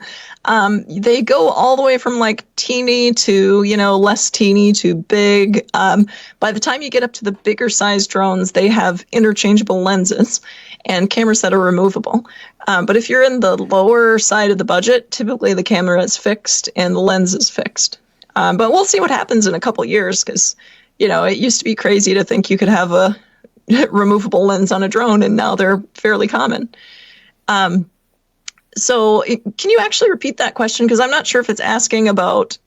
They go all the way from like teeny to, less teeny to big. By the time you get up to the bigger size drones, they have interchangeable lenses and cameras that are removable. But if you're in the lower side of the budget, typically the camera is fixed and the lens is fixed. But we'll see what happens in a couple years because, it used to be crazy to think you could have a removable lens on a drone, and now they're fairly common. So can you actually repeat that question? Because I'm not sure if it's asking about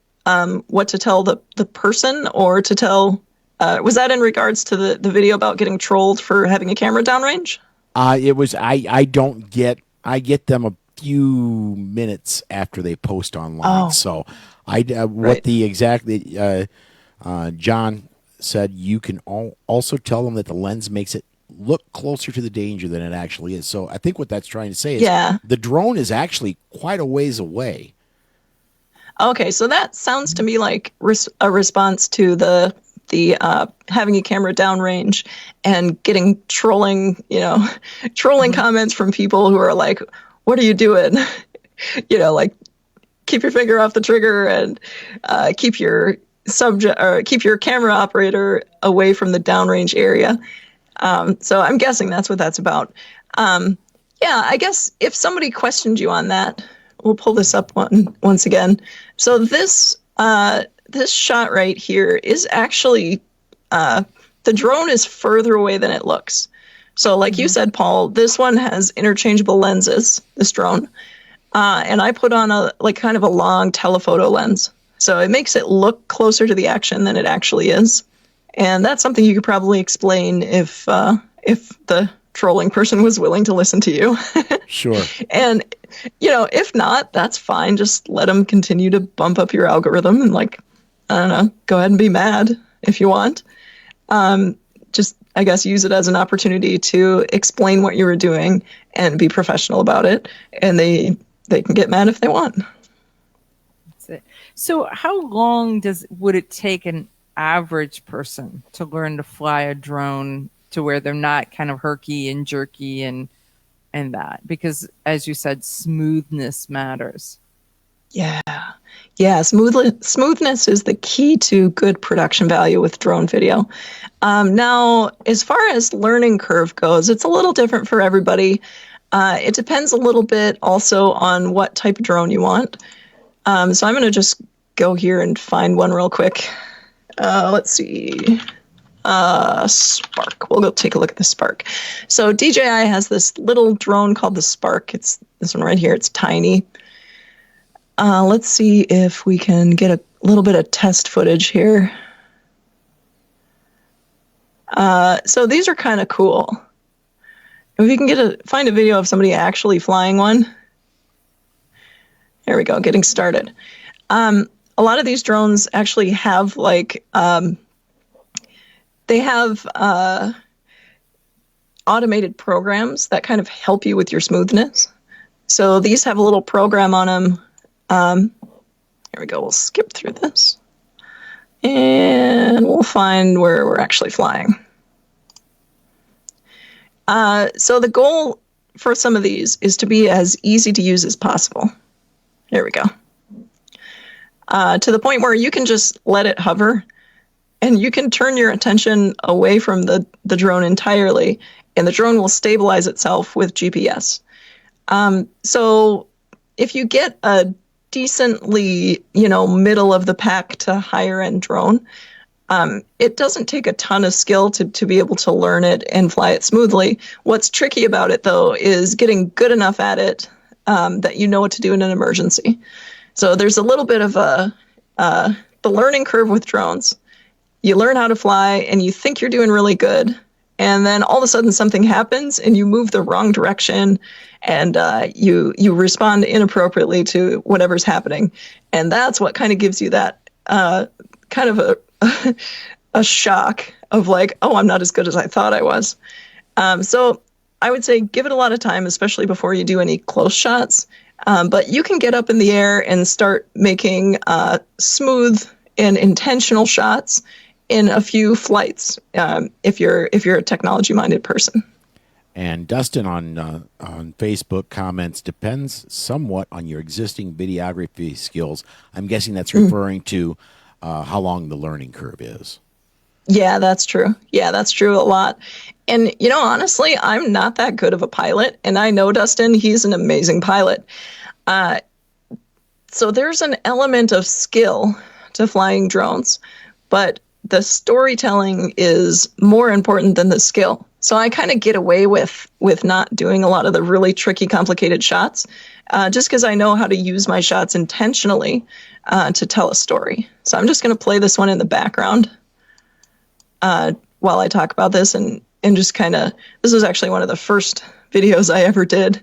what to tell the person or to tell, was that in regards to the video about getting trolled for having a camera downrange? It was, I get them a few minutes after they post online. Oh. So Right. what the exactly, John said, you can also tell them that the lens makes it look closer to the danger than it actually is. So I think what that's trying to say is the drone is actually quite a ways away. Okay, so that sounds to me like a response to the having a camera downrange and getting trolling comments from people who are like, what are you doing? Like, keep your finger off the trigger and keep your camera operator away from the downrange area. So I'm guessing that's what that's about. I guess if somebody questioned you on that, we'll pull this up once again. So this shot right here is actually the drone is further away than it looks. So like you said, Paul, this one has interchangeable lenses, this drone. And I put on a kind of a long telephoto lens. So it makes it look closer to the action than it actually is. And that's something you could probably explain if the trolling person was willing to listen to you. Sure. And, if not, that's fine. Just let them continue to bump up your algorithm and I don't know, go ahead and be mad if you want. Just, I guess, use it as an opportunity to explain what you were doing and be professional about it. And they can get mad if they want. That's it. So how long would it take an average person to learn to fly a drone to where they're not kind of herky and jerky and that? Because as you said, smoothness matters. Yeah, smoothness is the key to good production value with drone video. Now, as far as learning curve goes, it's a little different for everybody. It depends a little bit also on what type of drone you want. So I'm going to just go here and find one real quick. Let's see. Spark. We'll go take a look at the Spark. So DJI has this little drone called the Spark. It's this one right here. It's tiny. Let's see if we can get a little bit of test footage here. So these are kind of cool. If you can find a video of somebody actually flying one. There we go, getting started. A lot of these drones actually have they have automated programs that kind of help you with your smoothness. So these have a little program on them. Here we go. We'll skip through this. And we'll find where we're actually flying. So the goal for some of these is to be as easy to use as possible. Here we go. To the point where you can just let it hover and you can turn your attention away from the drone entirely, and the drone will stabilize itself with GPS. So if you get a decently, middle of the pack to higher end drone, it doesn't take a ton of skill to be able to learn it and fly it smoothly. What's tricky about it, though, is getting good enough at it that you know what to do in an emergency. So there's a little bit of the learning curve with drones. You learn how to fly and you think you're doing really good. And then all of a sudden something happens and you move the wrong direction and you respond inappropriately to whatever's happening. And that's what kind of gives you that kind of a shock of oh, I'm not as good as I thought I was. So I would say give it a lot of time, especially before you do any close shots. But you can get up in the air and start making smooth and intentional shots in a few flights, if you're a technology-minded person. And Dustin on Facebook comments, depends somewhat on your existing videography skills. I'm guessing that's referring to how long the learning curve is. Yeah, that's true. Yeah, that's true a lot. And, honestly, I'm not that good of a pilot. And I know Dustin, he's an amazing pilot. So there's an element of skill to flying drones, but the storytelling is more important than the skill. So I kind of get away with not doing a lot of the really tricky, complicated shots, just because I know how to use my shots intentionally to tell a story. So I'm just going to play this one in the background while I talk about this and just kind of, this was actually one of the first videos I ever did.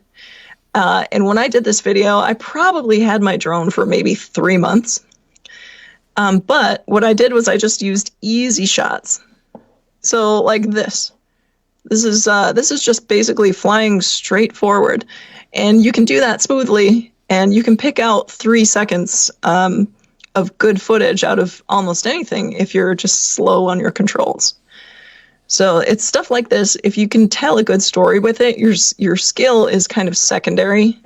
And when I did this video, I probably had my drone for maybe 3 months. But what I did was I just used easy shots. So like this. This is just basically flying straight forward. And you can do that smoothly, and you can pick out 3 seconds of good footage out of almost anything if you're just slow on your controls. So it's stuff like this. If you can tell a good story with it, your skill is kind of secondary.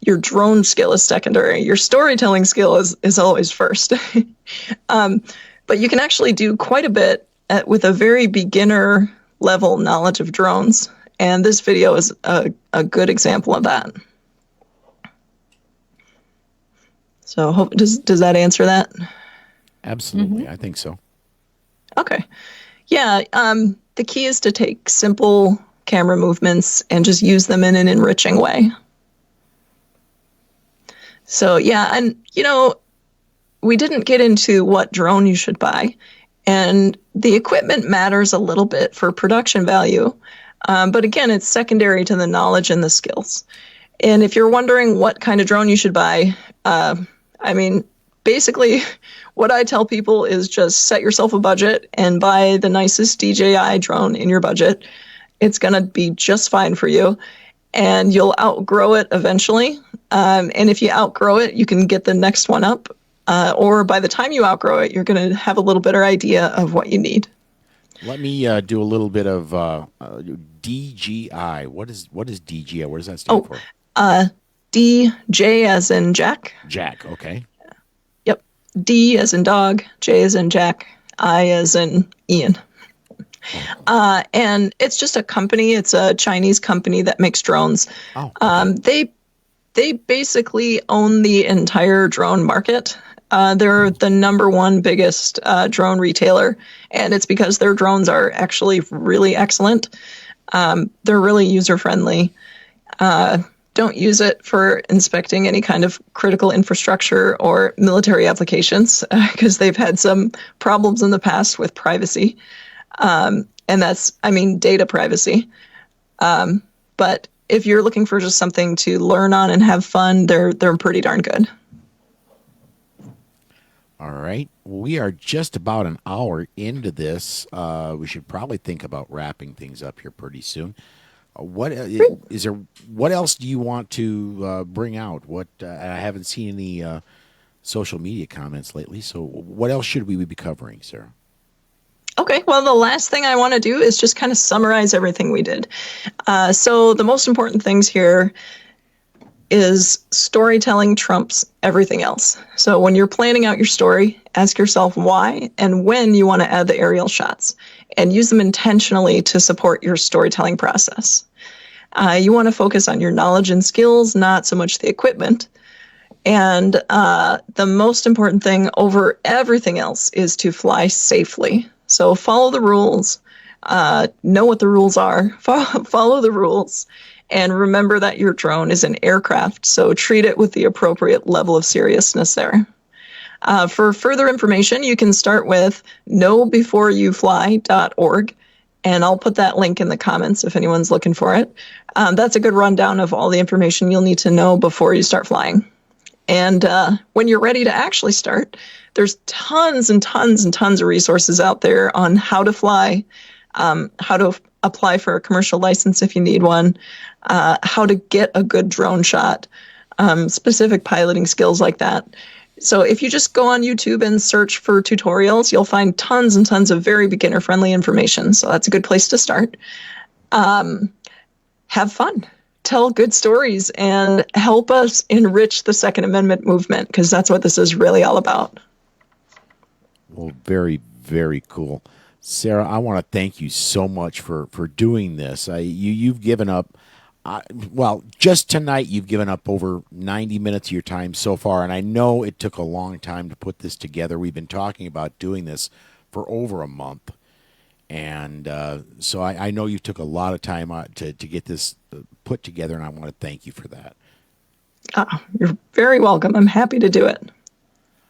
Your drone skill is secondary. Your storytelling skill is always first. But you can actually do quite a bit with a very beginner level knowledge of drones. And this video is a good example of that. So does that answer that? Absolutely. I think so. Okay. Yeah. The key is to take simple camera movements and just use them in an enriching way. So yeah, and we didn't get into what drone you should buy, and the equipment matters a little bit for production value, but again, it's secondary to the knowledge and the skills. And if you're wondering what kind of drone you should buy, basically, what I tell people is just set yourself a budget and buy the nicest DJI drone in your budget. It's going to be just fine for you, and you'll outgrow it eventually. And if you outgrow it, you can get the next one up. Or by the time you outgrow it, you're going to have a little better idea of what you need. Let me do a little bit of DJI. What is DJI? What does that stand for? DJ as in Jack. Jack, okay. Yep. D as in dog, J as in Jack, I as in Ian. And it's just a company. It's a Chinese company that makes drones. Oh, okay. They basically own the entire drone market. They're the number one biggest drone retailer, and it's because their drones are actually really excellent. They're really user-friendly. Don't use it for inspecting any kind of critical infrastructure or military applications because they've had some problems in the past with privacy. And that's, data privacy. But if you're looking for just something to learn on and have fun, they're pretty darn good. All right. We are just about an hour into this. We should probably think about wrapping things up here pretty soon. What else do you want to bring out? I haven't seen any social media comments lately. So what else should we be covering, Sarah? Okay, well, the last thing I want to do is just kind of summarize everything we did. So the most important things here is storytelling trumps everything else. So when you're planning out your story, ask yourself why and when you want to add the aerial shots, and use them intentionally to support your storytelling process. You want to focus on your knowledge and skills, not so much the equipment. And the most important thing over everything else is to fly safely. So follow the rules, know what the rules are, follow the rules, and remember that your drone is an aircraft, so treat it with the appropriate level of seriousness there. For further information, you can start with knowbeforeyoufly.org, and I'll put that link in the comments if anyone's looking for it. That's a good rundown of all the information you'll need to know before you start flying. And when you're ready to actually start, there's tons and tons and tons of resources out there on how to fly, how to apply for a commercial license if you need one, how to get a good drone shot, specific piloting skills like that. So if you just go on YouTube and search for tutorials, you'll find tons and tons of very beginner-friendly information. So that's a good place to start. Have fun. Tell good stories and help us enrich the Second Amendment movement, because that's what this is really all about. Well, very, very cool. Sarah, I want to thank you so much for doing this. You've given up, just tonight you've given up over 90 minutes of your time so far, and I know it took a long time to put this together. We've been talking about doing this for over a month, and so I know you took a lot of time to get this put together, and I want to thank you for that. You're very welcome. I'm happy to do it.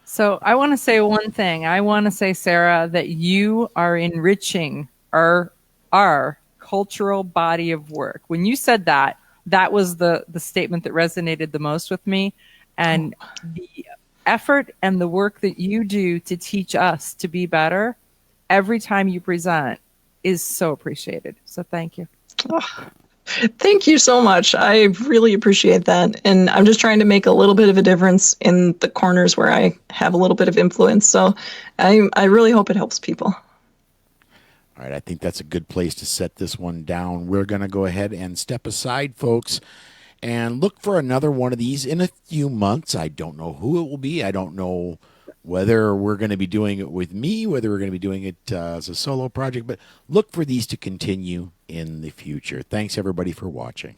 So I want to say one thing. I want to say, Sarah, that you are enriching our cultural body of work. When you said that was the statement that resonated the most with me. And the effort and the work that you do to teach us to be better every time you present is so appreciated. So thank you. Thank you so much. I really appreciate that. And I'm just trying to make a little bit of a difference in the corners where I have a little bit of influence. So I really hope it helps people. All right, I think that's a good place to set this one down. We're going to go ahead and step aside, folks, and look for another one of these in a few months. I don't know who it will be. I don't know whether we're going to be doing it with me, whether we're going to be doing it as a solo project, but look for these to continue in the future. Thanks, everybody, for watching.